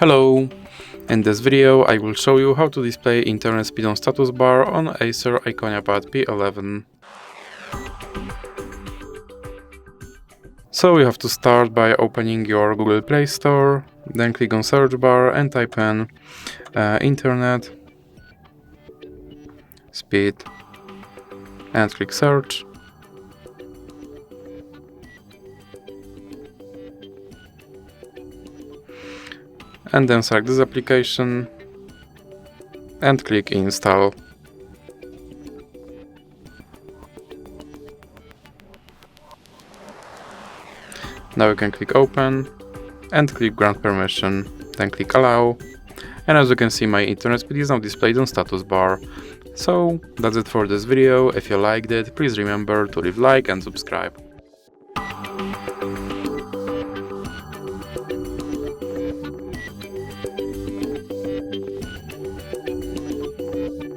Hello! In this video I will show you how to display internet speed on status bar on ACER Iconia Tab P11. So you have to start by opening your Google Play Store, then click on search bar and type in internet speed and click search. And then select this application and click install. Now you can click open and click grant permission, then click allow, and as you can see my internet speed is now displayed on status bar. So that's it for this video. If you liked it, please remember to leave like and subscribe.